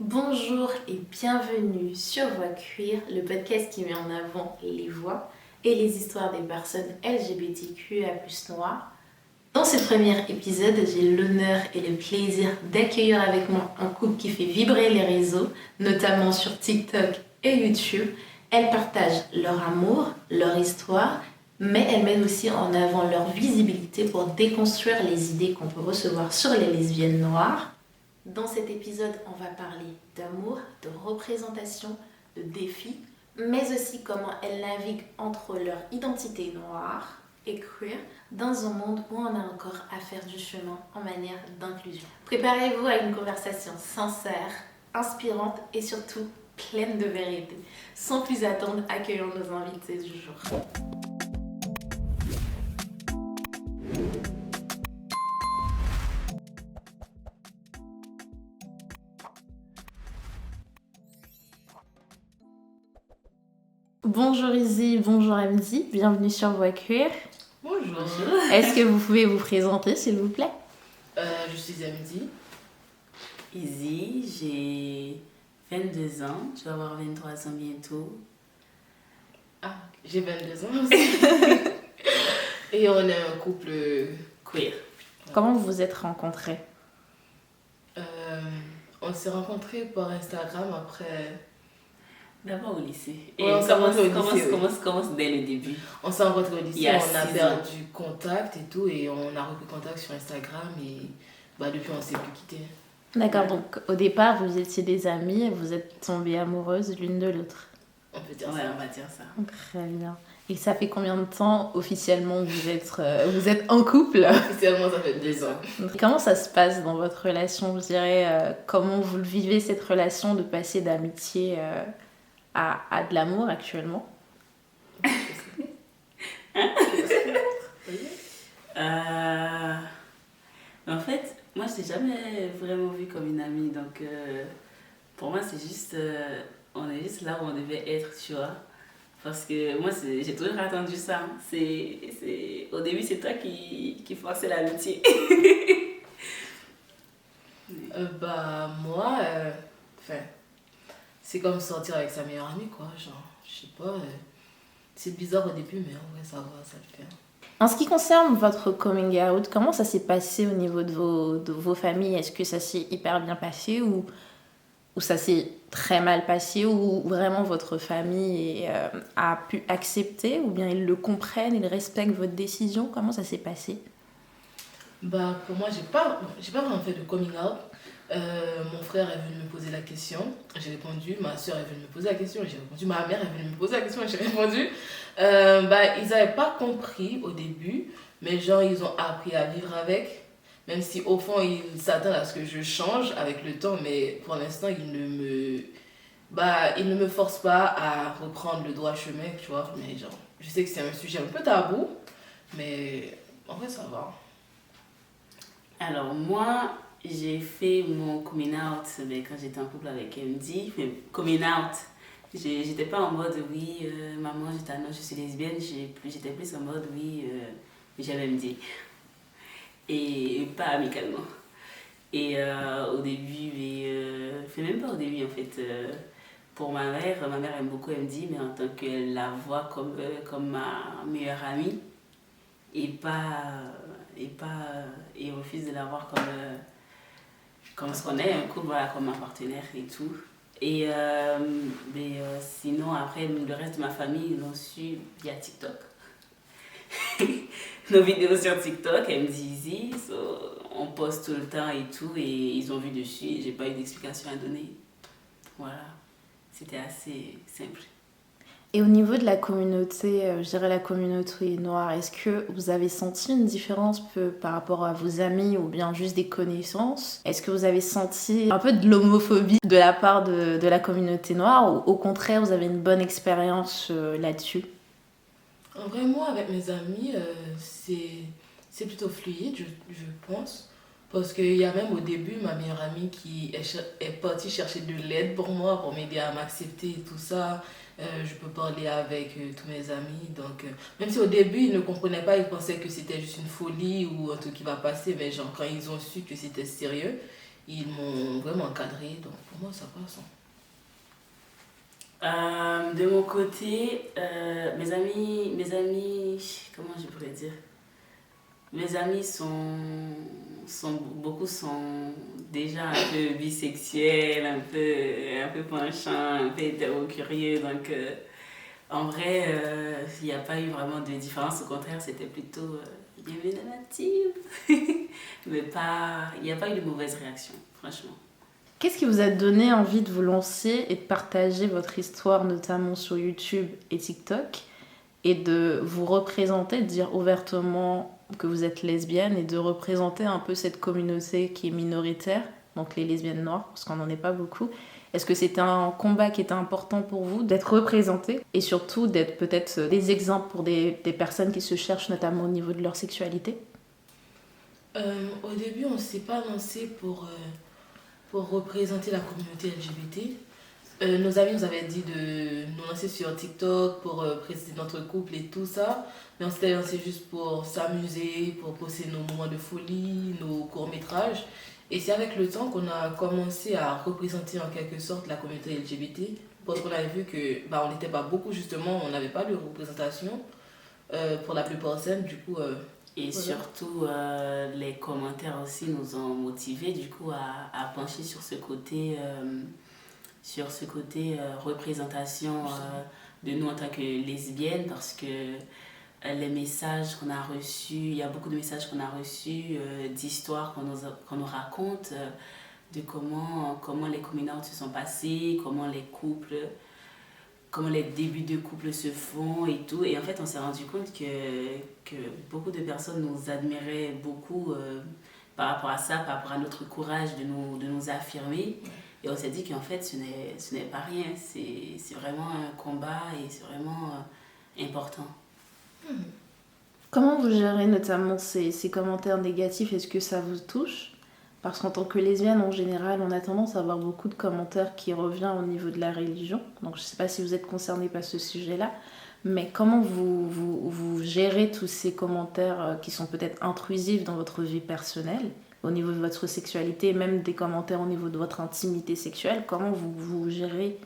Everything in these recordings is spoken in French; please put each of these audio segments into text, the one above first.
Bonjour et bienvenue sur Voix Queer, le podcast qui met en avant les voix et les histoires des personnes LGBTQIA+ noires. Dans ce premier épisode, j'ai l'honneur et le plaisir d'accueillir avec moi un couple qui fait vibrer les réseaux, notamment sur TikTok et YouTube. Elles partagent leur amour, leur histoire, mais elles mettent aussi en avant leur visibilité pour déconstruire les idées qu'on peut recevoir sur les lesbiennes noires. Dans cet épisode, on va parler d'amour, de représentation, de défis, mais aussi comment elles naviguent entre leur identité noire et queer dans un monde où on a encore à faire du chemin en manière d'inclusion. Préparez-vous à une conversation sincère, inspirante et surtout pleine de vérité. Sans plus attendre, accueillons nos invités du jour. Bonjour Izzy, bonjour Amdi, bienvenue sur Voix Queer. Bonjour. Est-ce que vous pouvez vous présenter s'il vous plaît? Je suis Amdi. Izzy, j'ai 22 ans, je vais avoir 23 ans bientôt. Ah, j'ai 22 ans aussi. Et on est un couple queer. Comment vous vous êtes rencontrés? On s'est rencontrés par Instagram après. D'abord au lycée. Ouais, on s'est rencontrés au lycée. Commence dès le début. On s'est rencontrés au lycée, Il y a on a 6 perdu contact et tout, et on a repris contact sur Instagram, et depuis on s'est plus quittés. D'accord, donc au départ vous étiez des amies et vous êtes tombées amoureuses l'une de l'autre. On peut dire Ouais, ça. on va dire ça. Très bien. Et ça fait combien de temps officiellement vous êtes en couple? Officiellement, ça fait 2 ans. Comment ça se passe dans votre relation? Je dirais, comment vous le vivez cette relation de passer d'amitié à de l'amour actuellement? En fait, moi je t'ai jamais vraiment vu comme une amie, donc pour moi c'est juste, on est juste là où on devait être, tu vois. Parce que moi j'ai toujours attendu ça. Au début c'est toi qui forçais l'amitié. Moi, c'est comme sortir avec sa meilleure amie, quoi. Genre, je sais pas, c'est bizarre au début, mais en vrai, ça va, ça le fait. En ce qui concerne votre coming out, comment ça s'est passé au niveau de vos familles? Est-ce que ça s'est hyper bien passé ou ça s'est très mal passé ou vraiment votre famille a pu accepter ou bien ils le comprennent, ils respectent votre décision? Comment ça s'est passé? Pour moi, j'ai pas vraiment fait de coming out. Mon frère est venu me poser la question, j'ai répondu. Ma soeur est venue me poser la question, j'ai répondu. Ma mère est venue me poser la question, j'ai répondu. Ils n'avaient pas compris au début, mais genre ils ont appris à vivre avec. Même si au fond ils s'attendent à ce que je change avec le temps, mais pour l'instant ils ne me forcent pas à reprendre le droit chemin, tu vois. Mais genre, je sais que c'est un sujet un peu tabou, mais en vrai ça va. Alors moi, j'ai fait mon coming out quand j'étais en couple avec MD. Mais coming out, j'étais pas en mode oui, maman, je t'annonce, je suis lesbienne. J'étais plus en mode oui, j'aime MD. Et pas amicalement. Et au début, même pas au début en fait. Pour ma mère aime beaucoup MD, mais en tant qu'elle la voit comme ma meilleure amie. Et refuse de la voir comme ce qu'on est, un couple, voilà, comme un partenaire et tout. Et sinon, après, le reste de ma famille, ils l'ont su via TikTok. Nos vidéos sur TikTok, elle me dit Izzy, on poste tout le temps et tout, et ils ont vu dessus, et j'ai pas eu d'explication à donner. Voilà, c'était assez simple. Et au niveau de la communauté, je dirais la communauté noire, est-ce que vous avez senti une différence par rapport à vos amis ou bien juste des connaissances? Est-ce que vous avez senti un peu de l'homophobie de la part de la communauté noire ou au contraire vous avez une bonne expérience là-dessus? En vrai, moi, avec mes amis, c'est plutôt fluide, je pense. Parce qu'il y a même au début ma meilleure amie qui est partie chercher de l'aide pour moi, pour m'aider à m'accepter et tout ça. Je peux parler avec tous mes amis. Donc, même si au début ils ne comprenaient pas, ils pensaient que c'était juste une folie ou un truc qui va passer. Mais genre, quand ils ont su que c'était sérieux, ils m'ont vraiment encadré. Donc pour moi, ça passe. De mon côté, comment je pourrais dire? Mes amis beaucoup sont déjà un peu bisexuels, un peu penchants, un peu hétéro-curieux. Donc, en vrai, il n'y a pas eu vraiment de différence. Au contraire, c'était plutôt bienvenue dans la team. Mais il n'y a pas eu de mauvaise réaction, franchement. Qu'est-ce qui vous a donné envie de vous lancer et de partager votre histoire, notamment sur YouTube et TikTok, et de vous représenter, de dire ouvertement que vous êtes lesbienne et de représenter un peu cette communauté qui est minoritaire, donc les lesbiennes noires, parce qu'on n'en est pas beaucoup. Est-ce que c'était un combat qui était important pour vous d'être représenté et surtout d'être peut-être des exemples pour des personnes qui se cherchent, notamment au niveau de leur sexualité? Au début, on ne s'est pas lancé pour représenter la communauté LGBT. Nos amis nous avaient dit de nous lancer sur TikTok pour présenter notre couple et tout ça. Mais on s'était lancé juste pour s'amuser, pour poster nos moments de folie, nos courts-métrages. Et c'est avec le temps qu'on a commencé à représenter en quelque sorte la communauté LGBT. Parce qu'on avait vu que on n'était pas beaucoup justement, on n'avait pas de représentation pour la plupart scènes. Du coup, et voilà. surtout, les commentaires aussi nous ont motivés du coup à pencher sur ce côté, représentation de nous en tant que lesbiennes, parce que les messages qu'on a reçus, il y a beaucoup de messages qu'on a reçus, d'histoires qu'on nous raconte, de comment les communautés se sont passées, comment les débuts de couple se font et tout. Et en fait, on s'est rendu compte que beaucoup de personnes nous admiraient beaucoup par rapport à ça, par rapport à notre courage de nous affirmer. Et on s'est dit qu'en fait, ce n'est pas rien. C'est vraiment un combat et c'est vraiment important. Comment vous gérez notamment ces commentaires négatifs? Est-ce que ça vous touche? Parce qu'en tant que lesbienne, en général, on a tendance à avoir beaucoup de commentaires qui reviennent au niveau de la religion. Donc je ne sais pas si vous êtes concerné par ce sujet-là, mais comment vous gérez tous ces commentaires qui sont peut-être intrusifs dans votre vie personnelle, au niveau de votre sexualité, même des commentaires au niveau de votre intimité sexuelle? Comment vous gérez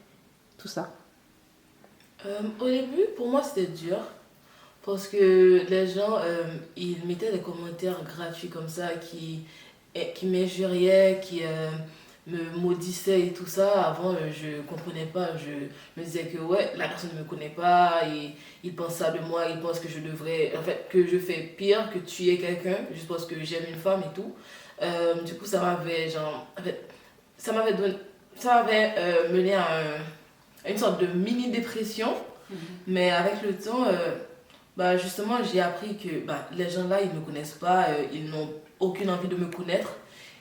tout ça? Au début, pour moi, c'était dur. Parce que les gens, ils mettaient des commentaires gratuits comme ça qui m'injuriaient, qui me maudissaient et tout ça. Avant, je comprenais pas. Je me disais que ouais, la personne ne me connaît pas et il pense ça de moi. Il pense que je devrais, en fait, que je fais pire que tuer quelqu'un juste parce que j'aime une femme et tout. Du coup, ça m'avait mené à une sorte de mini-dépression. Mais avec le temps, justement, j'ai appris que les gens là, ils ne me connaissent pas, ils n'ont aucune envie de me connaître.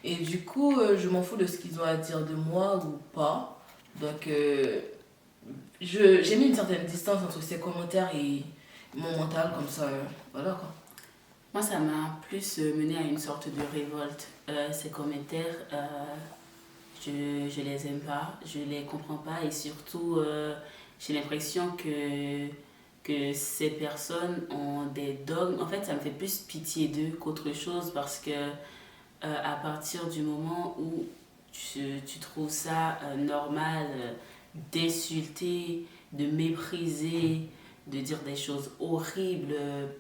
Et du coup, je m'en fous de ce qu'ils ont à dire de moi ou pas. Donc, j'ai mis une certaine distance entre ces commentaires et mon mental, comme ça, voilà quoi. Moi, ça m'a plus mené à une sorte de révolte. Ces commentaires, je les aime pas, je les comprends pas, et surtout, j'ai l'impression que ces personnes ont des dogmes. En fait, ça me fait plus pitié d'eux qu'autre chose, parce que à partir du moment où tu trouves ça normal d'insulter, de mépriser, de dire des choses horribles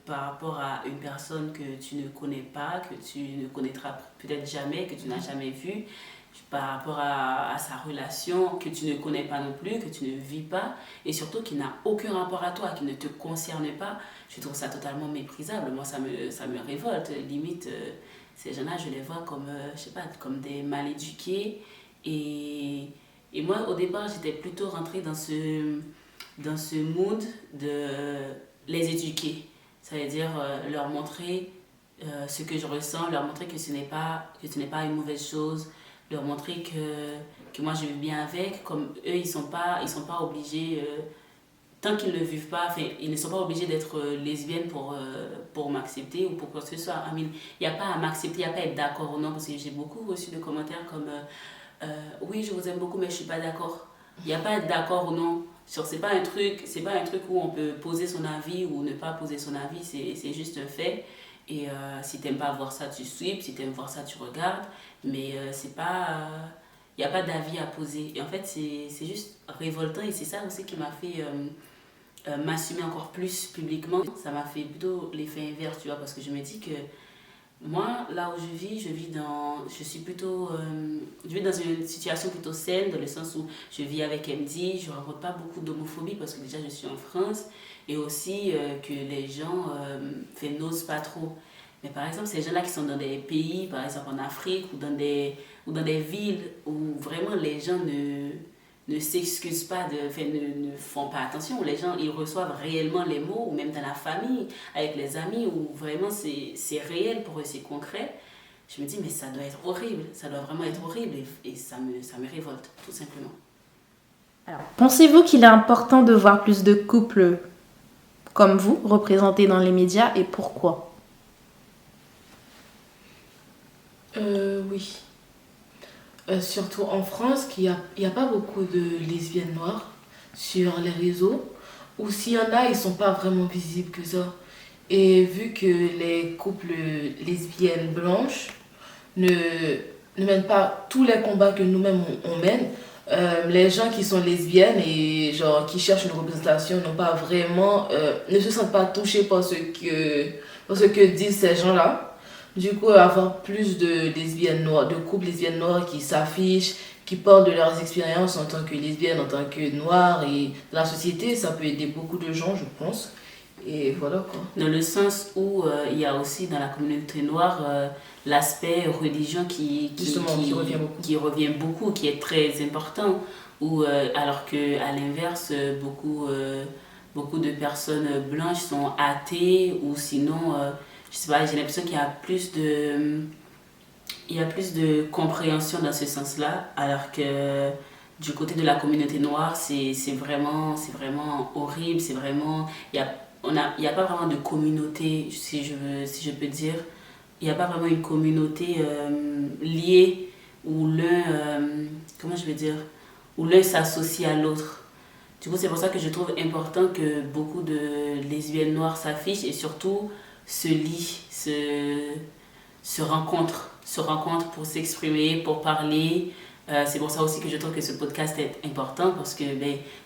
par rapport à une personne que tu ne connais pas, que tu ne connaîtras peut-être jamais, que tu n'as jamais vue, par rapport à sa relation que tu ne connais pas non plus, que tu ne vis pas, et surtout qui n'a aucun rapport à toi, qui ne te concerne pas, je trouve ça totalement méprisable. Moi, ça me révolte. Limite, ces gens-là, je les vois comme, je sais pas, comme des mal éduqués. Et moi, au départ, j'étais plutôt rentrée dans ce mood de les éduquer. Ça veut dire leur montrer ce que je ressens, leur montrer que ce n'est pas une mauvaise chose, leur montrer que moi je vis bien avec, comme eux ils sont pas obligés, tant qu'ils ne le vivent pas, enfin ils ne sont pas obligés d'être lesbiennes pour m'accepter ou pour quoi que ce soit. Il n'y a pas à m'accepter, il n'y a pas à être d'accord ou non, parce que j'ai beaucoup reçu de commentaires comme oui je vous aime beaucoup mais je suis pas d'accord. Il n'y a pas à être d'accord ou non. C'est pas un truc où on peut poser son avis ou ne pas poser son avis, c'est juste un fait. Et si t'aimes pas voir ça, tu sweeps. Si t'aimes voir ça, tu regardes. Mais c'est pas... Il y a pas d'avis à poser. Et en fait, c'est juste révoltant et c'est ça aussi qui m'a fait m'assumer encore plus publiquement. Ça m'a fait plutôt l'effet inverse, tu vois, parce que je me dis que moi, là où je suis plutôt, je vis dans une situation plutôt saine, dans le sens où je vis avec MD, je ne rencontre pas beaucoup d'homophobie parce que déjà je suis en France et aussi que les gens n'osent pas trop. Mais par exemple, ces gens-là qui sont dans des pays, par exemple en Afrique ou dans des villes où vraiment les gens ne s'excusent pas, ne font pas attention, où les gens ils reçoivent réellement les mots, ou même dans la famille, avec les amis, où vraiment c'est réel pour eux, c'est concret. Je me dis, mais ça doit être horrible, ça doit vraiment être horrible et ça me révolte, tout simplement. Alors, pensez-vous qu'il est important de voir plus de couples comme vous représentés dans les médias et pourquoi? Oui. Surtout en France, qu'il y a pas beaucoup de lesbiennes noires sur les réseaux, ou s'il y en a, ils sont pas vraiment visibles que ça. Et vu que les couples lesbiennes blanches ne, ne mènent pas tous les combats que nous-mêmes on mène, les gens qui sont lesbiennes et genre qui cherchent une représentation n'ont pas vraiment, ne se sentent pas touchés par ce que disent ces gens-là. Du coup, avoir plus de lesbiennes noires, de couples lesbiennes noires qui s'affichent, qui parlent de leurs expériences en tant que lesbiennes, en tant que noires et dans la société, ça peut aider beaucoup de gens, je pense. Et voilà quoi. Dans le sens où il y a aussi dans la communauté noire l'aspect religion Justement, revient beaucoup. Qui revient beaucoup, qui est très important. Alors qu'à l'inverse, beaucoup de personnes blanches sont athées ou sinon, je sais pas, j'ai l'impression qu'il y a il y a plus de compréhension dans ce sens-là, alors que du côté de la communauté noire, c'est vraiment horrible, c'est vraiment, il y a pas vraiment de communauté, si je peux dire. Il n'y a pas vraiment une communauté liée où comment je vais dire, où l'un s'associe à l'autre. Du coup, c'est pour ça que je trouve important que beaucoup de lesbiennes noires s'affichent et surtout se lient, se rencontrent pour s'exprimer, pour parler. C'est pour ça aussi que je trouve que ce podcast est important parce que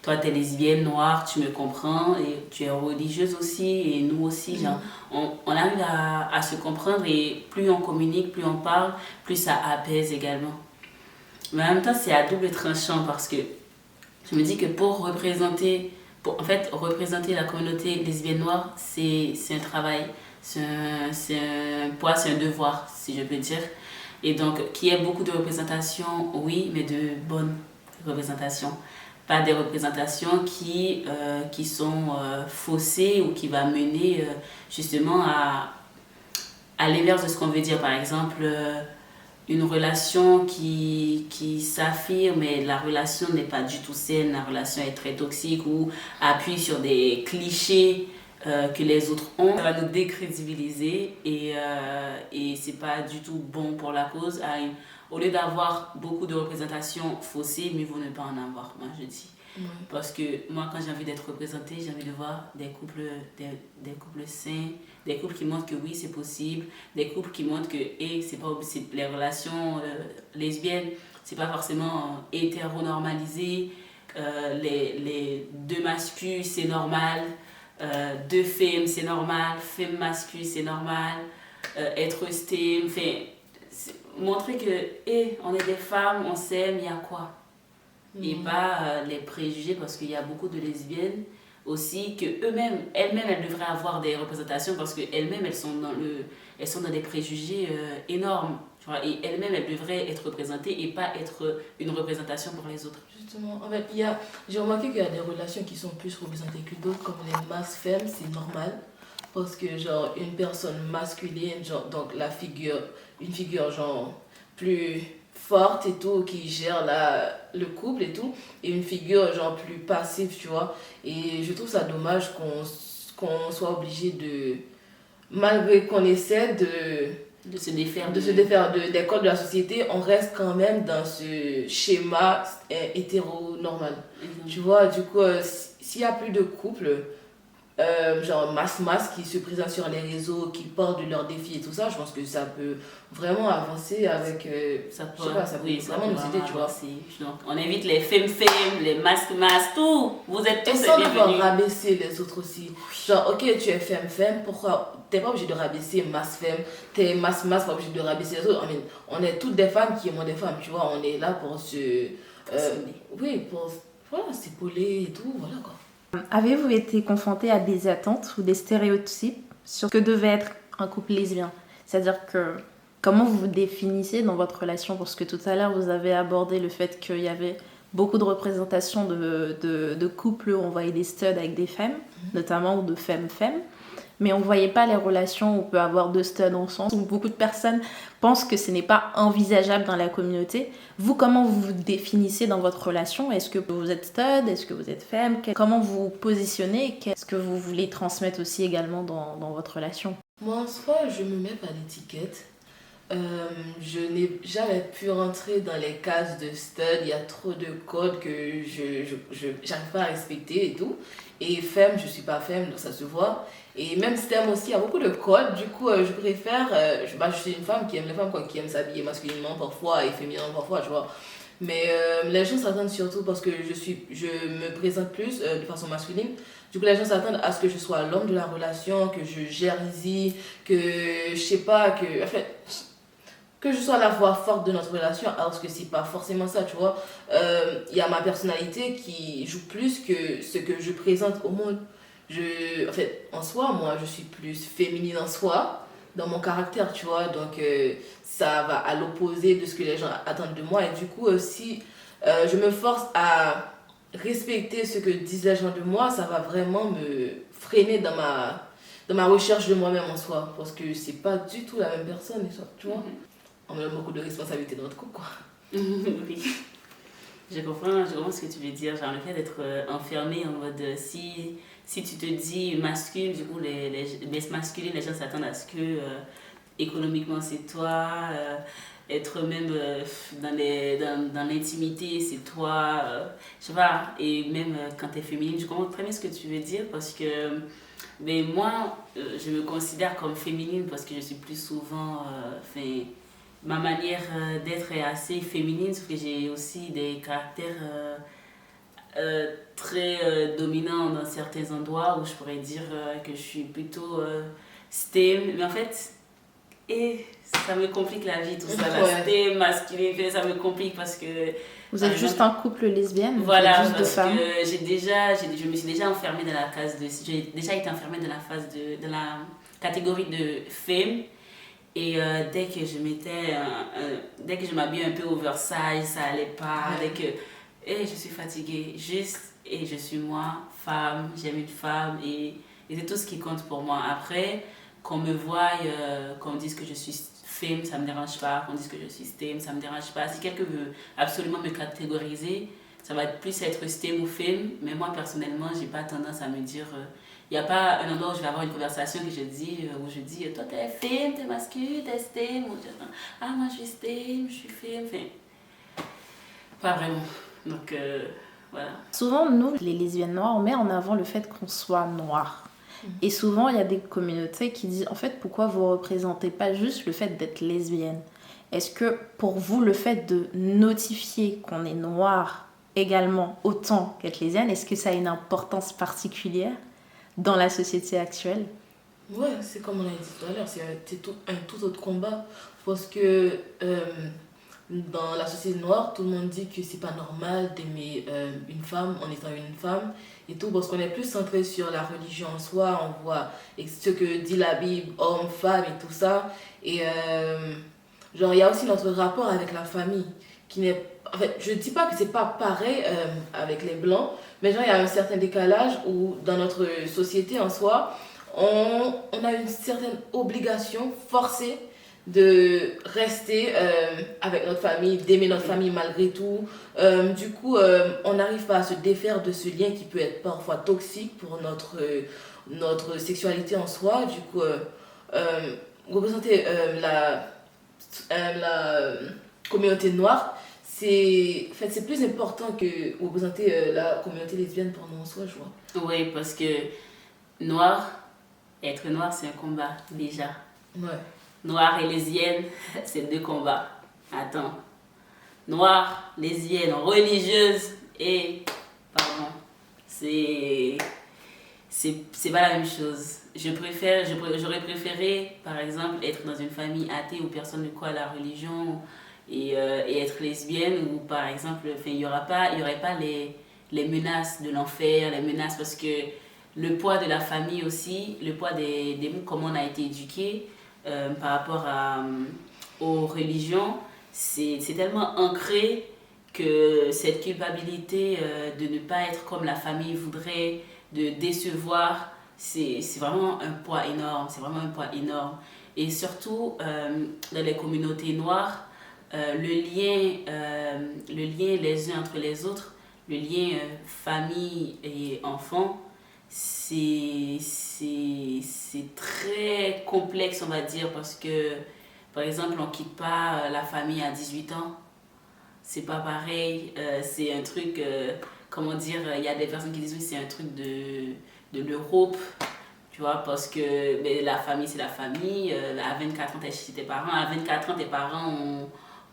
toi, tu es lesbienne, noire, tu me comprends et tu es religieuse aussi et nous aussi. Genre, on arrive à se comprendre et plus on communique, plus on parle, plus ça apaise également. Mais en même temps, c'est à double tranchant parce que je me dis que pour représenter la communauté lesbienne noire, c'est un travail, c'est un poids, c'est un devoir, si je peux dire. Et donc, qu'il y ait beaucoup de représentations, oui, mais de bonnes représentations. Pas des représentations qui sont faussées ou qui va mener justement à l'inverse de ce qu'on veut dire. Par exemple, une relation qui s'affirme, mais la relation n'est pas du tout saine, la relation est très toxique ou appuie sur des clichés que les autres ont, ça va nous décrédibiliser et c'est pas du tout bon pour la cause. Au lieu d'avoir beaucoup de représentations faussées, mieux vaut ne pas en avoir, moi je dis. Parce que moi, quand j'ai envie d'être représentée, j'ai envie de voir des couples sains, des couples qui montrent que oui, c'est possible, des couples qui montrent que les relations lesbiennes, c'est pas forcément hétéronormalisé, les deux masculins, c'est normal. Deux femmes, c'est normal. Femme masculine, c'est normal. Être STEM, montrer que on est des femmes, on s'aime, il y a quoi? Et pas les préjugés, parce qu'il y a beaucoup de lesbiennes aussi que elles-mêmes, elles devraient avoir des représentations parce qu'elles-mêmes, elles sont dans des préjugés énormes. Tu vois, et elles-mêmes, elles devraient être représentées et pas être une représentation pour les autres. Justement, en fait, j'ai remarqué qu'il y a des relations qui sont plus représentées que d'autres, comme les mas-femmes, c'est normal. Parce que, genre, une personne masculine, genre, donc une figure, genre, plus forte et tout, qui gère le couple et tout, et une figure, genre, plus passive, tu vois. Et je trouve ça dommage qu'on soit obligé malgré qu'on essaie de se défaire des codes de la société, on reste quand même dans ce schéma hétéronormal. Tu vois, du coup, s'il n'y a plus de couple, genre masse qui se présentent sur les réseaux, qui parlent de leurs défis et tout ça, je pense que ça peut vraiment avancer avec... Ça peut, je sais pas, ça peut vraiment nous aider, tu vois. Donc, on invite les femmes, les masques, tout. Vous êtes tous et les sans bienvenus. devoir rabaisser les autres aussi. Genre, ok, tu es femme, pourquoi t'es pas obligé de rabaisser femme, t'es masse, pas obligé de rabaisser les autres. I mean, on est toutes des femmes qui aiment des femmes, tu vois, on est là pour se... oui, pour voilà, s'épauler et tout, voilà quoi. Avez-vous été confronté à des attentes ou des stéréotypes sur ce que devait être un couple lesbien? C'est-à-dire que comment vous vous définissez dans votre relation? Parce que tout à l'heure, vous avez abordé le fait qu'il y avait beaucoup de représentations de couples où on voyait des studs avec des femmes, notamment, ou de femmes-femmes. Mais on ne voyait pas les relations où on peut avoir deux studs ensemble. Où beaucoup de personnes pensent que ce n'est pas envisageable dans la communauté. Vous, comment vous vous définissez dans votre relation? Est-ce que vous êtes stud? Est-ce que vous êtes femme? Comment vous vous positionnez? Qu'est-ce que vous voulez transmettre aussi également dans votre relation? Moi, en soi, je me mets pas d'étiquette. Je n'ai jamais pu rentrer dans les cases de stud. Il y a trop de codes que je n'arrive pas à respecter et tout. Et femme, je suis pas femme, donc ça se voit. Et même STEM aussi, il y a beaucoup de codes. Du coup, je préfère... je suis une femme qui aime les femmes, quoi, qui aime s'habiller masculinement parfois et féminin parfois, tu vois. Mais les gens s'attendent surtout parce que je me présente plus de façon masculine. Du coup, les gens s'attendent à ce que je sois l'homme de la relation, que je gère ici, que je sais pas, que je sois la voix forte de notre relation, alors que c'est pas forcément ça, tu vois. Y a ma personnalité qui joue plus que ce que je présente au monde. En soi, moi, je suis plus féminine en soi, dans mon caractère, tu vois. Donc, ça va à l'opposé de ce que les gens attendent de moi. Et du coup, si je me force à respecter ce que disent les gens de moi, ça va vraiment me freiner dans ma recherche de moi-même en soi. Parce que c'est pas du tout la même personne, tu vois. On a beaucoup de responsabilités dans notre couple, quoi. Oui. Je comprends ce que tu veux dire. Genre le fait d'être enfermé en mode si tu te dis masculine, du coup les masculines, les gens s'attendent à ce que économiquement c'est toi, être même dans l'intimité c'est toi, je sais pas, et même quand t'es féminine, je comprends très bien ce que tu veux dire parce que mais moi je me considère comme féminine parce que je suis plus souvent ma manière d'être est assez féminine, sauf que j'ai aussi des caractères très dominants dans certains endroits où je pourrais dire que je suis plutôt STEM. Mais en fait, ça me complique la vie, tout ça. La STEM, masculine, ça me complique parce que... Vous êtes juste un couple lesbienne? Voilà, juste parce de femmes. que je me suis déjà enfermée dans la case de... J'ai déjà été enfermée dans la catégorie de femme. Et dès que je m'habille un peu oversize, ça allait pas. Dès que je suis fatiguée, et je suis moi, femme, j'aime une femme et c'est tout ce qui compte pour moi. Après, qu'on me voie, qu'on me dise que je suis femme, ça me dérange pas. Qu'on dise que je suis STEM, ça me dérange pas. Si quelqu'un veut absolument me catégoriser, ça va plus être STEM ou femme. Mais moi, personnellement, j'ai pas tendance à me dire... Il n'y a pas un endroit où je vais avoir une conversation où je dis toi t'es femme, t'es masculine, t'es STEM, ah moi je suis STEM, je suis femme, pas vraiment. Donc voilà. Souvent, nous, les lesbiennes noires, on met en avant le fait qu'on soit noir. Et souvent, il y a des communautés qui disent en fait, pourquoi vous ne représentez pas juste le fait d'être lesbienne? Est-ce que pour vous, le fait de notifier qu'on est noir également autant qu'être lesbienne, est-ce que ça a une importance particulière dans la société actuelle? Ouais, c'est comme on a dit tout à l'heure, c'est un tout autre combat. Parce que dans la société noire, tout le monde dit que c'est pas normal d'aimer une femme en étant une femme et tout, parce qu'on est plus centré sur la religion en soi, on voit ce que dit la Bible, homme, femme et tout ça. Et genre, il y a aussi notre rapport avec la famille qui n'est... En fait, je dis pas que c'est pas pareil avec les blancs, mais genre, il y a un certain décalage où dans notre société en soi, on a une certaine obligation forcée de rester avec notre famille, d'aimer notre famille malgré tout. Du coup, on n'arrive pas à se défaire de ce lien qui peut être parfois toxique pour notre sexualité en soi. Du coup, représenter la communauté noire, c'est plus important que représenter la communauté lesbienne pour nous en soi, je vois. Oui, parce que Noir, être noir, c'est un combat, déjà. Ouais. Noir et lesbienne, c'est 2 combats. Attends. Noire, lesbienne, religieuse et... Pardon. C'est pas la même chose. J'aurais préféré, par exemple, être dans une famille athée où personne ne croit à la religion et être lesbienne où, par exemple, il y aurait pas les menaces de l'enfer, les menaces parce que le poids de la famille aussi, le poids comment on a été éduqué par rapport aux religions, c'est tellement ancré que cette culpabilité de ne pas être comme la famille voudrait, de décevoir, c'est vraiment un poids énorme. C'est vraiment un poids énorme. Et surtout, dans les communautés noires, le lien les uns entre les autres, le lien famille et enfant, c'est très complexe, on va dire, parce que, par exemple, on ne quitte pas la famille à 18 ans. C'est pas pareil. C'est un truc, comment dire, il y a des personnes qui disent oui, c'est un truc de l'Europe. Tu vois, parce que ben, la famille, c'est la famille. À 24 ans, t'es chez tes parents. À 24 ans, tes parents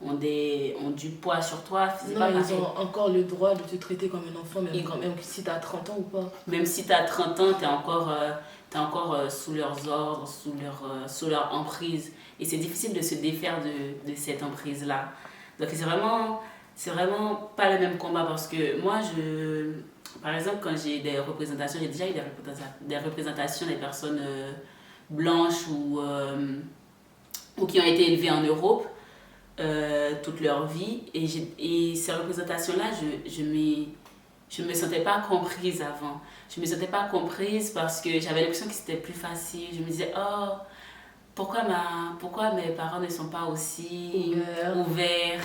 ont du poids sur toi. C'est Non, pas ils pareil. ont encore le droit de te traiter comme un enfant, même quand même si t'as 30 ans ou pas. Même si t'as 30 ans, t'es encore sous leurs ordres, sous leur emprise. Et c'est difficile de se défaire de cette emprise-là. Donc c'est vraiment pas le même combat parce que moi, par exemple, quand j'ai des représentations, j'ai déjà eu des représentations des personnes blanches ou qui ont été élevées en Europe toute leur vie. Et ces représentations-là, je me sentais pas comprise avant. Je me sentais pas comprise parce que j'avais l'impression que c'était plus facile. Je me disais, oh, pourquoi mes parents ne sont pas aussi ouverts?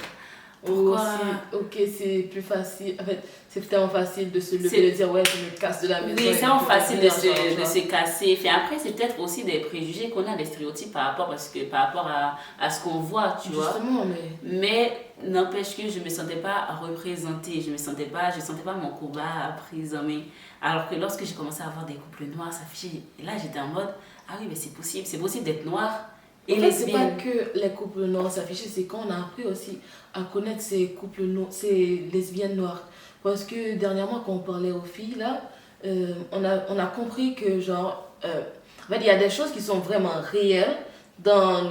Ou Pourquoi aussi, ok, c'est plus facile. En fait, c'est tellement facile de se lever et de dire, ouais, je me casse de la maison. Oui, c'est vraiment facile de se casser. Puis après, c'est peut-être aussi des préjugés qu'on a, des stéréotypes par rapport à ce qu'on voit, tu vois. Justement, Mais n'empêche que je me sentais pas représentée. Je sentais pas mon combat pris en main. Alors que lorsque j'ai commencé à avoir des couples noirs s'afficher, là, j'étais en mode, ah oui, mais c'est possible d'être noir. Et en fait, c'est pas que les couples noirs s'affichaient, c'est qu'on a appris aussi à connaître ces couples noirs, ces lesbiennes noires. Parce que dernièrement, quand on parlait aux filles, là, on a compris que, genre, en fait, il y a des choses qui sont vraiment réelles dans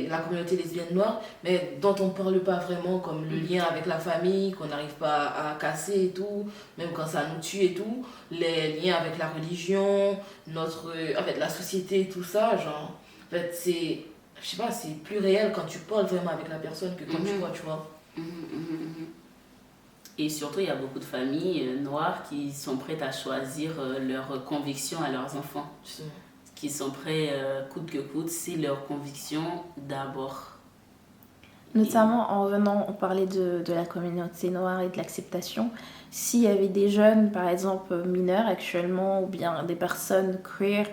la communauté lesbienne noire, mais dont on ne parle pas vraiment, comme le lien avec la famille, qu'on n'arrive pas à casser et tout, même quand ça nous tue et tout, les liens avec la religion, en fait, la société et tout ça, genre, en fait, je sais pas, c'est plus réel quand tu parles vraiment avec la personne que quand tu vois, tu vois. Et surtout, il y a beaucoup de familles noires qui sont prêtes à choisir leurs convictions à leurs enfants. Justement. Qui sont prêts, coûte que coûte, c'est leurs convictions d'abord. Notamment en revenant, on parlait de la communauté noire et de l'acceptation. S'il y avait des jeunes, par exemple mineurs actuellement, ou bien des personnes queer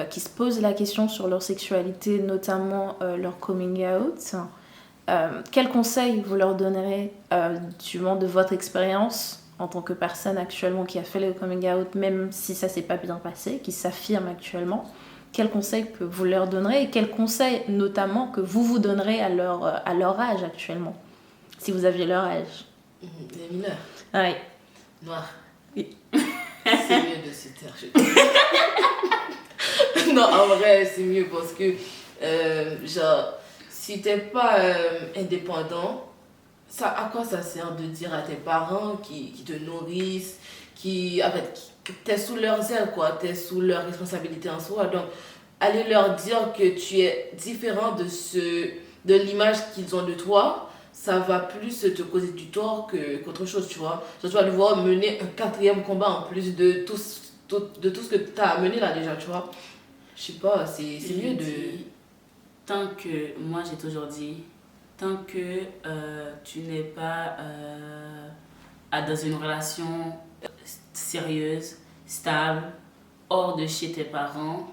qui se posent la question sur leur sexualité, notamment leur coming out, quels conseils vous leur donnerez du moins de votre expérience en tant que personne actuellement qui a fait le coming out, même si ça s'est pas bien passé, qui s'affirme actuellement? Quels conseils que vous leur donnerez et quels conseils notamment que vous donnerez à leur âge actuellement, si vous aviez leur âge? Les mineurs. Oui. Noirs. Oui. C'est mieux de se taire. Non, en vrai, c'est mieux parce que, genre, si t'es pas indépendant, à quoi ça sert de dire à tes parents qui te nourrissent, en fait, t'es sous leurs ailes, quoi, t'es sous leur responsabilité en soi. Donc, aller leur dire que tu es différent de l'image qu'ils ont de toi, ça va plus te causer du tort qu'autre chose, tu vois. Tu vas devoir mener un 4e combat en plus de tout ce que tu as mené là déjà, tu vois. Je sais pas, c'est mieux de... Tant que, moi j'ai toujours dit, tant que tu n'es pas dans une relation sérieuse, stable, hors de chez tes parents,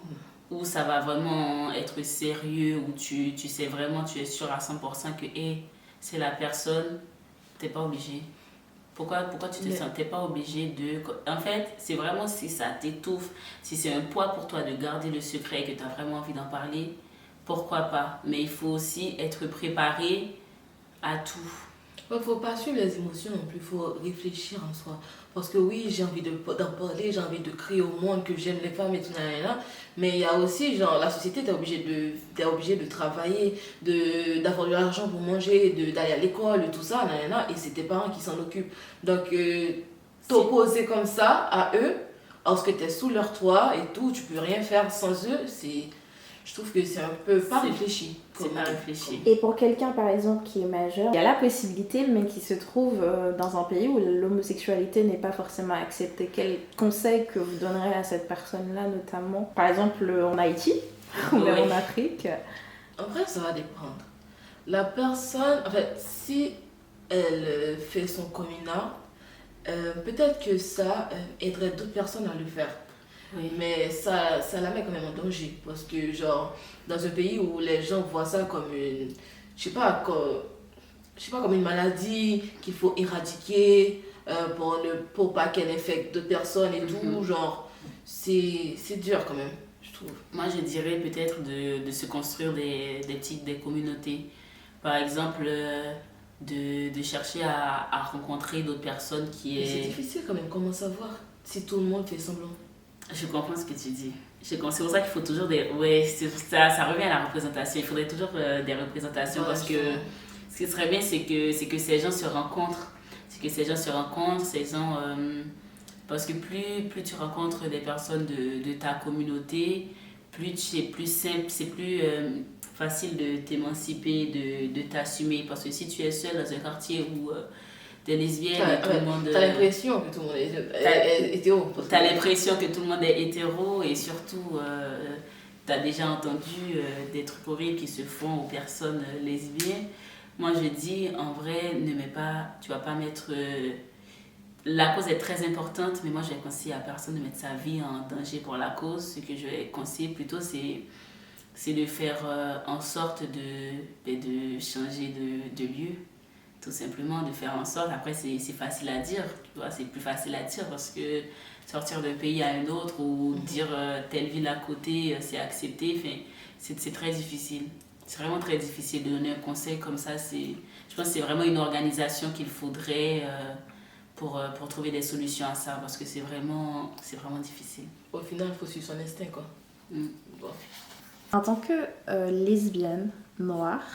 où ça va vraiment être sérieux, où tu sais vraiment, tu es sûr à 100% que c'est la personne, t'es pas obligé. Pourquoi tu te sentais pas obligé de... En fait, c'est vraiment si ça t'étouffe, si c'est un poids pour toi de garder le secret et que tu as vraiment envie d'en parler, pourquoi pas. Mais il faut aussi être préparé à tout. Il ne faut pas suivre les émotions non plus, il faut réfléchir en soi. Parce que oui, j'ai envie d'en parler, j'ai envie de crier au monde que j'aime les femmes et tout, nanana. Mais il y a aussi, genre, la société, t'es obligé de travailler, d'avoir de l'argent pour manger, d'aller à l'école, tout ça, nanana. Et c'est tes parents qui s'en occupent. Donc, t'opposer comme ça à eux, parce que t'es sous leur toit et tout, tu peux rien faire sans eux, je trouve que c'est un peu pas réfléchi. C'est pas réfléchi. Et pour quelqu'un par exemple qui est majeur, il y a la possibilité mais qui se trouve dans un pays où l'homosexualité n'est pas forcément acceptée. Quel conseil que vous donnerez à cette personne-là notamment? Par exemple en Haïti ou même en Afrique? En vrai, ça va dépendre. La personne, en fait, si elle fait son coming out, peut-être que ça aiderait d'autres personnes à le faire. Oui. Mais ça la met quand même en danger. Parce que, genre, dans un pays où les gens voient ça comme une. Je sais pas, comme une maladie qu'il faut éradiquer pour pas qu'elle infecte d'autres personnes et tout, genre, c'est dur quand même, je trouve. Moi, je dirais peut-être de se construire des communautés. Par exemple, de chercher à rencontrer d'autres personnes qui Mais c'est est... difficile quand même, comment savoir si tout le monde fait semblant? Je comprends ce que tu dis. C'est pour ça qu'il faut toujours des... Ouais, ça revient à la représentation. Il faudrait toujours des représentations parce que ce qui serait bien, c'est que ces gens se rencontrent. Parce que plus tu rencontres des personnes de ta communauté, plus c'est plus simple, c'est plus facile de t'émanciper, de t'assumer. Parce que si tu es seul dans un quartier où t'es lesbienne et tout le monde... T'as l'impression que tout le monde est hétéro. T'as l'impression que tout le monde est hétéro et surtout t'as déjà entendu des trucs horribles qui se font aux personnes lesbiennes. Moi je dis en vrai, tu vas pas mettre... la cause est très importante, mais moi je vais conseiller à personne de mettre sa vie en danger pour la cause. Ce que je vais conseiller plutôt c'est de faire en sorte de changer de lieu. Tout simplement de faire en sorte, après c'est facile à dire, tu vois, c'est plus facile à dire parce que sortir d'un pays à un autre ou dire telle ville à côté c'est accepté, c'est très difficile. C'est vraiment très difficile de donner un conseil comme ça. Je pense que c'est vraiment une organisation qu'il faudrait pour trouver des solutions à ça parce que c'est vraiment difficile. Au final, il faut suivre son instinct, quoi. Bon. En tant que lesbienne noire,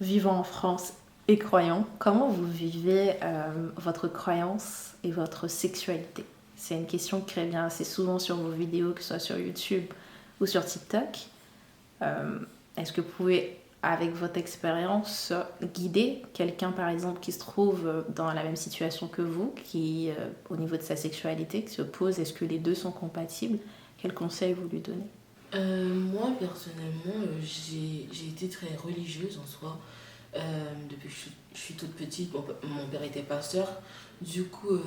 vivant en France et croyant, comment vous vivez votre croyance et votre sexualité? C'est une question qui revient assez souvent sur vos vidéos, que ce soit sur YouTube ou sur TikTok. Est-ce que vous pouvez, avec votre expérience, guider quelqu'un, par exemple, qui se trouve dans la même situation que vous, qui, au niveau de sa sexualité, qui se pose, est-ce que les deux sont compatibles? Quel conseil vous lui donnez? Moi, personnellement, j'ai été très religieuse en soi. Depuis que je suis toute petite, mon père était pasteur. Du coup,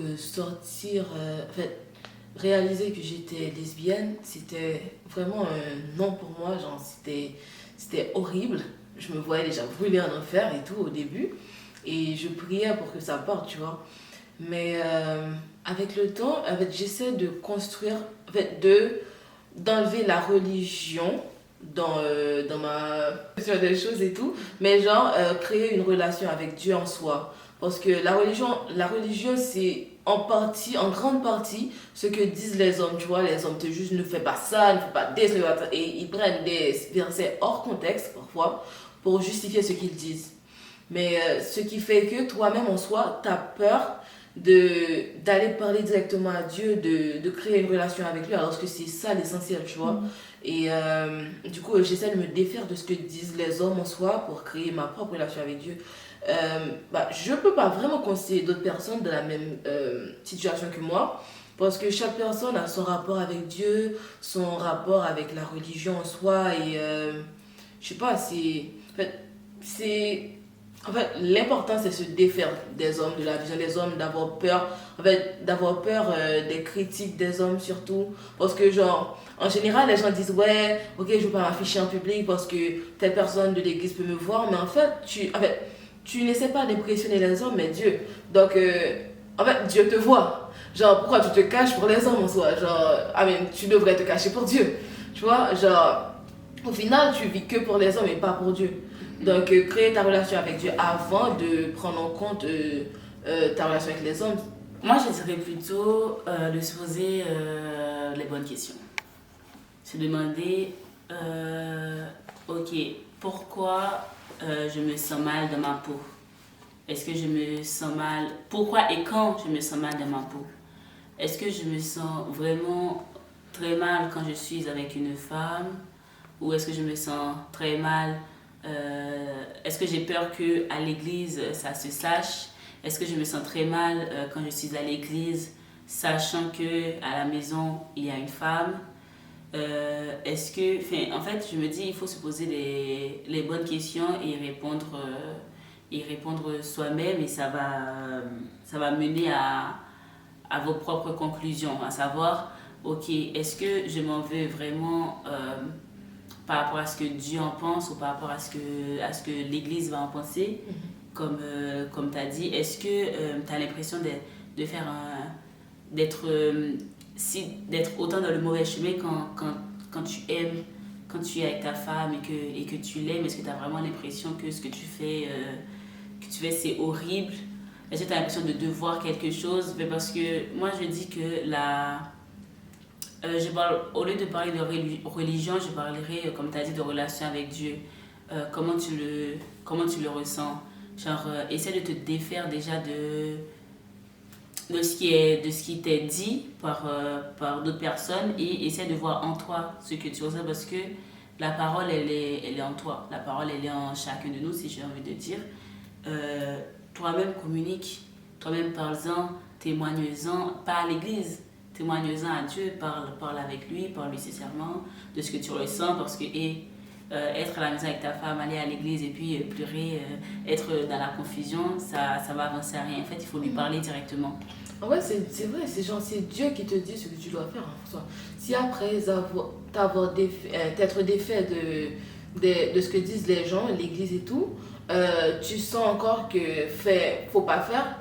réaliser que j'étais lesbienne, c'était vraiment un non pour moi. Genre, c'était horrible. Je me voyais déjà brûler en enfer et tout au début. Et je priais pour que ça parte, tu vois. Mais avec le temps, j'essaie de construire, d'enlever la religion dans ma sur des choses et tout, mais genre créer une relation avec Dieu en soi, parce que la religion c'est en grande partie ce que disent les hommes, tu vois. Les hommes te jugent, ne fais pas ça, ne fais pas des trucs, et ils prennent des versets hors contexte parfois pour justifier ce qu'ils disent. Mais ce qui fait que toi-même en soi t'as peur d'aller parler directement à Dieu, de créer une relation avec lui, alors que c'est ça l'essentiel, tu vois. Et du coup, j'essaie de me défaire de ce que disent les hommes en soi pour créer ma propre relation avec Dieu. Je peux pas vraiment conseiller d'autres personnes dans la même situation que moi, parce que chaque personne a son rapport avec Dieu, son rapport avec la religion en soi, et je sais pas, l'important c'est se défaire des hommes, de la vision des hommes, d'avoir peur des critiques des hommes surtout, parce que genre en général les gens disent ouais, ok, je veux pas m'afficher en public parce que telle personne de l'église peut me voir, mais en fait tu n'essaies pas d'impressionner les hommes, mais Dieu. Donc, en fait, Dieu te voit. Genre, pourquoi tu te caches pour les hommes en soi? Genre, tu devrais te cacher pour Dieu. Tu vois, genre, au final, tu vis que pour les hommes et pas pour Dieu. Donc, créer ta relation avec Dieu avant de prendre en compte ta relation avec les hommes. Moi, je dirais plutôt de se poser les bonnes questions. Se demander, ok, pourquoi je me sens mal dans ma peau? Est-ce que je me sens mal? Pourquoi et quand je me sens mal dans ma peau? Est-ce que je me sens vraiment très mal quand je suis avec une femme? Ou est-ce que je me sens très mal? Est-ce que j'ai peur qu'à l'église, ça se sache? Est-ce que je me sens très mal quand je suis à l'église, sachant qu'à la maison, il y a une femme? Est-ce que... en fait, je me dis, il faut se poser les bonnes questions et y répondre soi-même, et ça va mener à vos propres conclusions, à savoir, ok, est-ce que je m'en veux vraiment par rapport à ce que Dieu en pense ou par rapport à ce que l'Église va en penser, comme tu as dit. Est-ce que tu as l'impression de faire d'être d'être autant dans le mauvais chemin quand tu aimes, quand tu es avec ta femme et que tu l'aimes? Est-ce que tu as vraiment l'impression que ce que tu fais c'est horrible? Est-ce que tu as l'impression de devoir quelque chose? Mais parce que moi je dis que au lieu de parler de religion, je parlerai, comme tu as dit, de relation avec Dieu. Comment tu le ressens? Genre, essaie de te défaire déjà de ce qui t'est dit par d'autres personnes, et essaie de voir en toi ce que tu ressens, parce que la parole, elle est en toi. La parole, elle est en chacun de nous, si j'ai envie de dire. Toi-même communique, toi-même parle-en, témoigne-en, pas à l'église, témoigne-en à Dieu, parle avec lui, parle-lui sincèrement de ce que tu ressens, parce que être à la maison avec ta femme, aller à l'église et puis pleurer, être dans la confusion, ça va avancer à rien. En fait, il faut lui parler directement. En vrai, c'est vrai, c'est Dieu qui te dit ce que tu dois faire. Hein. Si après t'être défait de ce que disent les gens, l'église et tout, tu sens encore que faut pas faire,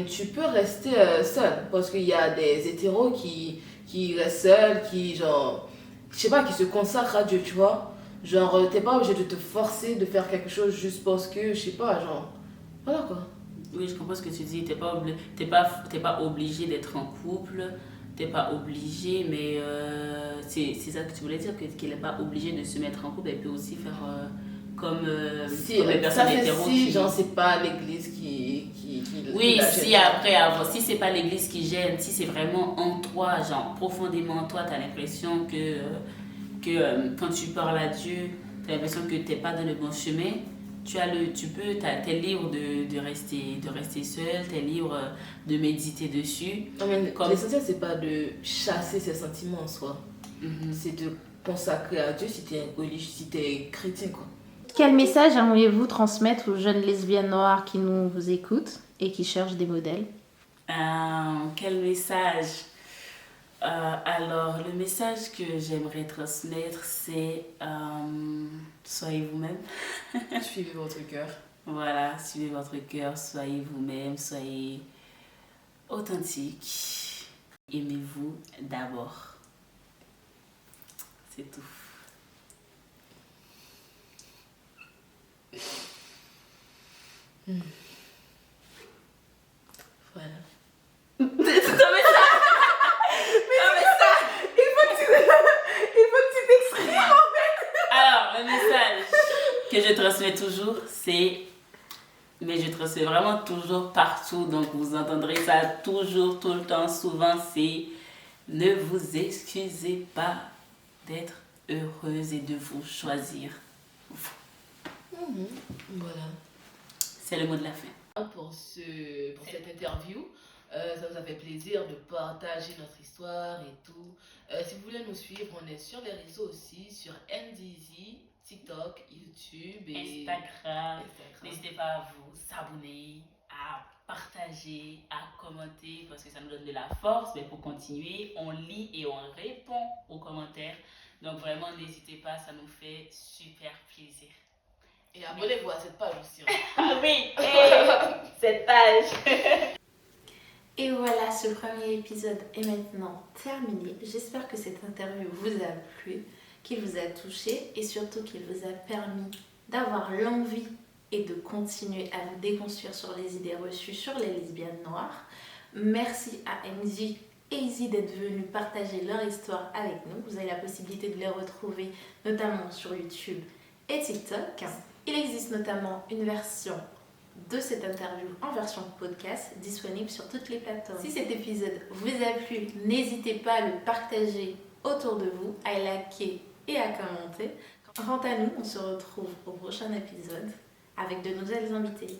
tu peux rester seul. Parce qu'il y a des hétéros qui restent seuls, genre, je sais pas, qui se consacrent à Dieu, tu vois. Genre, t'es pas obligé de te forcer de faire quelque chose juste parce que, je sais pas, genre, voilà quoi. Oui, je comprends ce que tu dis. T'es pas obligé d'être en couple, t'es pas obligé, mais c'est ça que tu voulais dire, qu'elle n'est pas obligée de se mettre en couple. Elle peut aussi faire comme les personnes hétéros. Si, genre, c'est pas l'église qui oui, si après si c'est pas l'église qui gêne, si c'est vraiment en toi, genre profondément en toi, t'as l'impression que quand tu parles à Dieu, t'as l'impression que t'es pas dans le bon chemin. T'es libre de rester seul, t'es libre de méditer dessus. L'essentiel, c'est pas de chasser ses sentiments en soi. C'est de consacrer à Dieu si t'es chrétien, quoi. Quel message aimeriez-vous transmettre aux jeunes lesbiennes noires qui vous écoutent et qui cherchent des modèles? Quel message? Alors, le message que j'aimerais transmettre, c'est soyez vous-même. Suivez votre cœur. Voilà, suivez votre cœur, soyez vous-même, soyez authentique. Aimez-vous d'abord. C'est tout. Voilà. Alors, le message que je transmets toujours, mais je transmets vraiment toujours partout, donc vous entendrez ça toujours, tout le temps, souvent, c'est ne vous excusez pas d'être heureuse et de vous choisir. Voilà. C'est le mot de la fin. Pour cette interview, ça nous a fait plaisir de partager notre histoire et tout. Si vous voulez nous suivre, on est sur les réseaux aussi, sur NDZ, TikTok, YouTube et Instagram. N'hésitez pas à vous abonner, à partager, à commenter, parce que ça nous donne de la force. Mais pour continuer, on lit et on répond aux commentaires. Donc vraiment, n'hésitez pas, ça nous fait super plaisir. Et abonnez-vous à cette page aussi. Ah oui, cette page. Et voilà, ce premier épisode est maintenant terminé. J'espère que cette interview vous a plu, qu'il vous a touché et surtout qu'il vous a permis d'avoir l'envie et de continuer à vous déconstruire sur les idées reçues sur les lesbiennes noires. Merci à MJ et Izzy d'être venus partager leur histoire avec nous. Vous avez la possibilité de les retrouver notamment sur YouTube et TikTok. Il existe notamment une version de cette interview en version podcast disponible sur toutes les plateformes. Si cet épisode vous a plu, n'hésitez pas à le partager autour de vous, à liker et à commenter. Quant à nous, on se retrouve au prochain épisode avec de nouvelles invités.